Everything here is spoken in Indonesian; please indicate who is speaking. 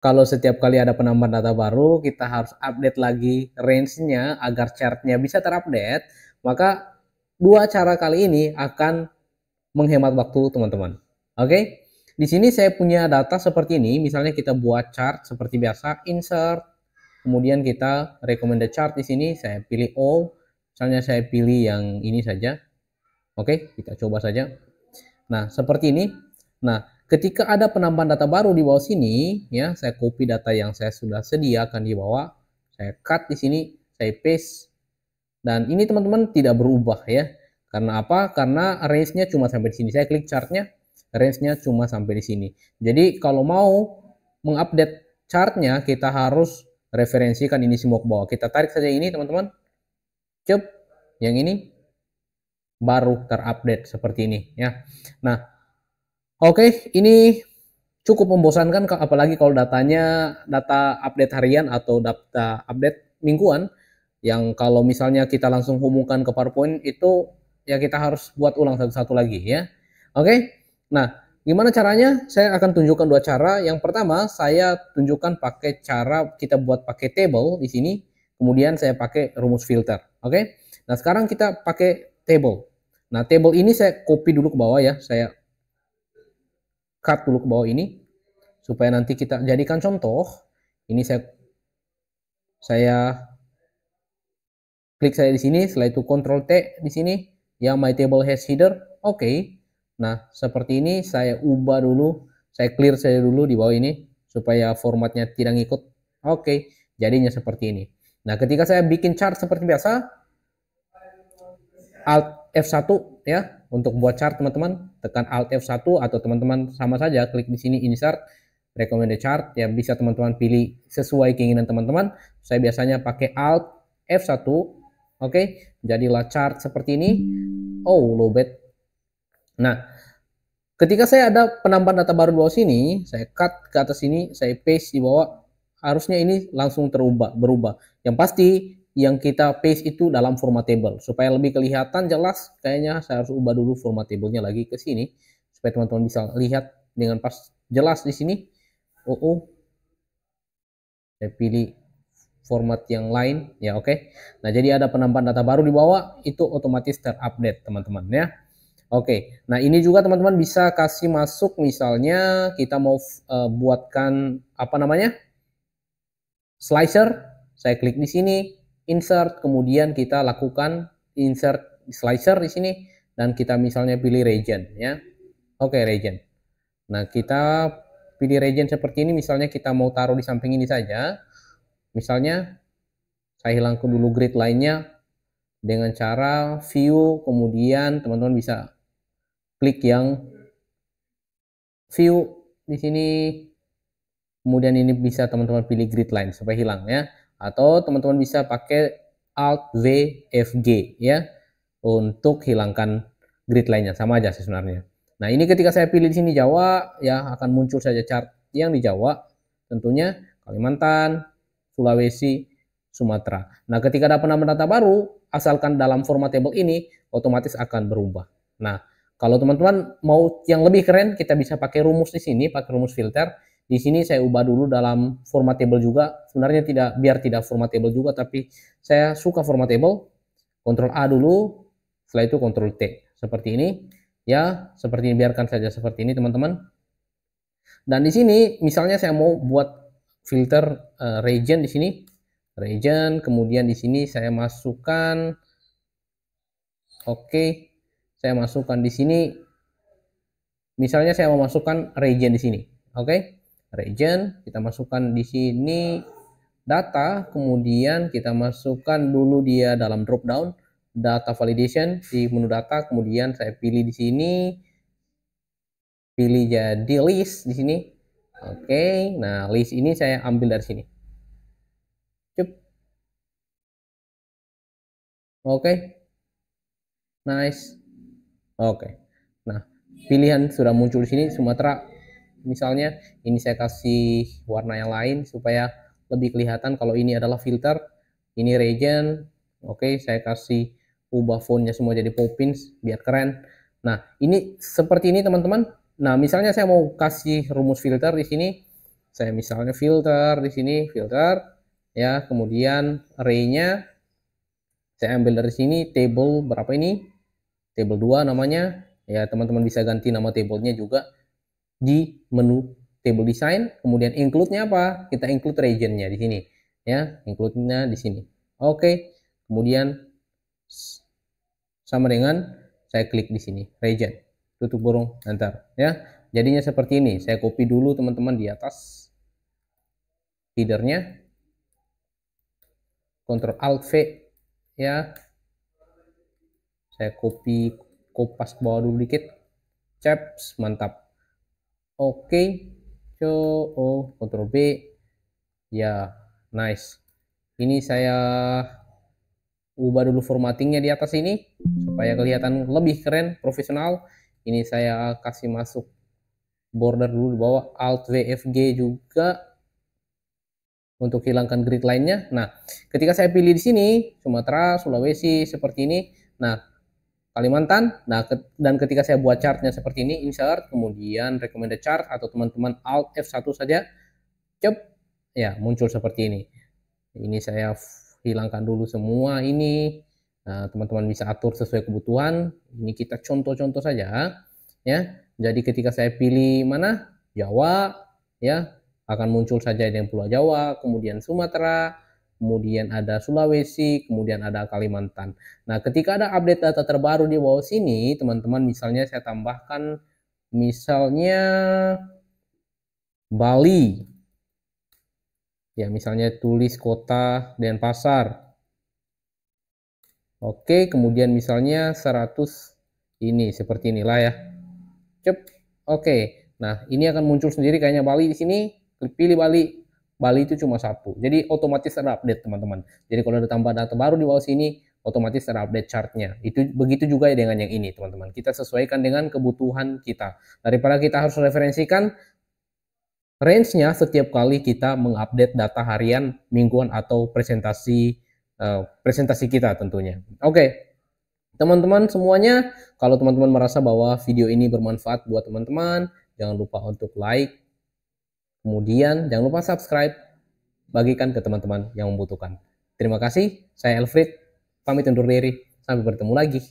Speaker 1: kalau setiap kali ada penambahan data baru, kita harus update lagi range-nya agar chart-nya bisa terupdate, maka dua cara kali ini akan menghemat waktu teman-teman. Oke, di sini saya punya data seperti ini, misalnya kita buat chart seperti biasa, insert, kemudian kita recommended chart di sini, saya pilih all, misalnya saya pilih yang ini saja. Oke, kita coba saja. Nah, seperti ini. Nah, ketika ada penambahan data baru di bawah sini, ya, saya copy data yang saya sudah sediakan di bawah, saya cut di sini, saya paste, dan ini teman-teman tidak berubah ya. Karena apa? Karena range-nya cuma sampai di sini. Saya klik chart-nya, range-nya cuma sampai di sini. Jadi kalau mau mengupdate chart-nya, kita harus referensikan ini semua ke bawah. Kita tarik saja ini teman-teman. Cep, yang ini baru terupdate seperti ini ya. Nah, oke, ini cukup membosankan apalagi kalau datanya data update harian atau data update mingguan yang kalau misalnya kita langsung hubungkan ke PowerPoint itu ya kita harus buat ulang satu-satu lagi ya. Oke. Nah, gimana caranya? Saya akan tunjukkan dua cara. Yang pertama, saya tunjukkan pakai cara kita buat pakai table di sini, kemudian saya pakai rumus filter. Oke. Nah, sekarang kita pakai table. Nah, table ini saya copy dulu ke bawah ya. Saya cut dulu ke bawah ini supaya nanti kita jadikan contoh. Ini saya klik saya di sini, setelah itu Ctrl T di sini, ya my table has header. Oke. Nah, seperti ini saya ubah dulu, saya clear saya dulu di bawah ini supaya formatnya tidak ngikut. Oke, jadinya seperti ini. Nah, ketika saya bikin chart seperti biasa, Alt F1 ya untuk buat chart teman-teman, tekan Alt F1 atau teman-teman sama saja klik di sini insert recommended chart, ya bisa teman-teman pilih sesuai keinginan teman-teman. Saya biasanya pakai Alt F1. Oke, jadilah chart seperti ini. Oh, lowbat. Nah, ketika saya ada penambahan data baru di bawah sini, saya cut ke atas sini, saya paste di bawah. Harusnya ini langsung berubah. Yang pasti yang kita paste itu dalam format table. Supaya lebih kelihatan jelas, kayaknya saya harus ubah dulu format tablenya lagi ke sini supaya teman-teman bisa lihat dengan pas jelas di sini. Saya pilih format yang lain ya. Oke. Nah, jadi ada penambahan data baru di bawah itu otomatis terupdate teman-teman ya. Oke. Nah, ini juga teman-teman bisa kasih masuk, misalnya kita mau buatkan apa namanya? Slicer. Saya klik di sini, insert, kemudian kita lakukan insert slicer di sini dan kita misalnya pilih region ya. Oke, region. Nah, kita pilih region seperti ini, misalnya kita mau taruh di samping ini saja. Misalnya saya hilangkan dulu grid lainnya dengan cara view, kemudian teman-teman bisa klik yang view di sini, kemudian ini bisa teman-teman pilih grid line supaya hilang ya, atau teman-teman bisa pakai Alt V F G ya untuk hilangkan grid lainnya, sama aja sih sebenarnya. Nah, ini ketika saya pilih di sini Jawa ya akan muncul saja chart yang di Jawa, tentunya Kalimantan, Sulawesi, Sumatera. Nah, ketika ada penambahan data baru, asalkan dalam format table ini, otomatis akan berubah. Nah, kalau teman-teman mau yang lebih keren, kita bisa pakai rumus di sini, pakai rumus filter. Di sini saya ubah dulu dalam format table juga. Sebenarnya biar tidak format table juga, tapi saya suka format table. Ctrl A dulu, setelah itu Ctrl T. Seperti ini. Ya, seperti ini, biarkan saja seperti ini, teman-teman. Dan di sini, misalnya saya mau buat filter region di sini, region, kemudian di sini saya masukkan, oke, saya masukkan di sini, misalnya saya mau masukkan region di sini, oke, region, kita masukkan di sini data, kemudian kita masukkan dulu dia dalam drop down, data validation di menu data, kemudian saya pilih di sini, pilih jadi list di sini. Oke, nah list ini saya ambil dari sini. Cup. Oke. Nice. Oke. Nah, pilihan sudah muncul di sini Sumatera. Misalnya, ini saya kasih warna yang lain supaya lebih kelihatan kalau ini adalah filter, ini region. Oke, saya kasih ubah fontnya semua jadi Poppins biar keren. Nah, ini seperti ini teman-teman. Nah, misalnya saya mau kasih rumus filter di sini, Saya misalnya filter di sini, filter ya, kemudian array-nya saya ambil dari sini, table berapa ini? Table 2 namanya. Ya, teman-teman bisa ganti nama tablenya juga di menu table design. Kemudian include-nya apa? Kita include region-nya di sini. Ya, include-nya di sini. Oke. Kemudian sama dengan saya klik di sini, region. Tutup burung, enter. Ya, jadinya seperti ini. Saya copy dulu teman-teman di atas header-nya. Ctrl Alt V ya. Saya copy, kopas ke bawah dulu dikit. Caps, mantap. Oke. Ctrl B. Ya, nice. Ini saya ubah dulu formattingnya di atas ini supaya kelihatan lebih keren, profesional. Ini saya kasih masuk border dulu di bawah, Alt VFG juga untuk hilangkan grid lainnya. Nah, ketika saya pilih di sini Sumatera, Sulawesi seperti ini. Nah, Kalimantan. Nah, dan ketika saya buat chartnya seperti ini, insert, kemudian recommended chart atau teman-teman Alt F1 saja, cep, ya muncul seperti ini. Ini saya hilangkan dulu semua ini. Nah, teman-teman bisa atur sesuai kebutuhan. Ini kita contoh-contoh saja, ya. Jadi ketika saya pilih mana Jawa, ya akan muncul saja yang Pulau Jawa, kemudian Sumatera, kemudian ada Sulawesi, kemudian ada Kalimantan. Nah, ketika ada update data terbaru di bawah sini, teman-teman misalnya saya tambahkan misalnya Bali. Ya, misalnya tulis kota Denpasar. Oke, kemudian misalnya 100 ini seperti inilah ya. Cep. Oke. Nah, ini akan muncul sendiri kayaknya Bali di sini. Klik pilih Bali. Bali itu cuma satu. Jadi otomatis ada update, teman-teman. Jadi kalau ada tambah data baru di bawah sini, otomatis ada update chartnya. Itu begitu juga ya dengan yang ini, teman-teman. Kita sesuaikan dengan kebutuhan kita. Daripada kita harus referensikan range-nya setiap kali kita mengupdate data harian, mingguan atau presentasi kita tentunya. Oke. Teman-teman semuanya, kalau teman-teman merasa bahwa video ini bermanfaat buat teman-teman, jangan lupa untuk like, kemudian jangan lupa subscribe, bagikan ke teman-teman yang membutuhkan. Terima kasih, saya Elfried, pamit undur diri, sampai bertemu lagi.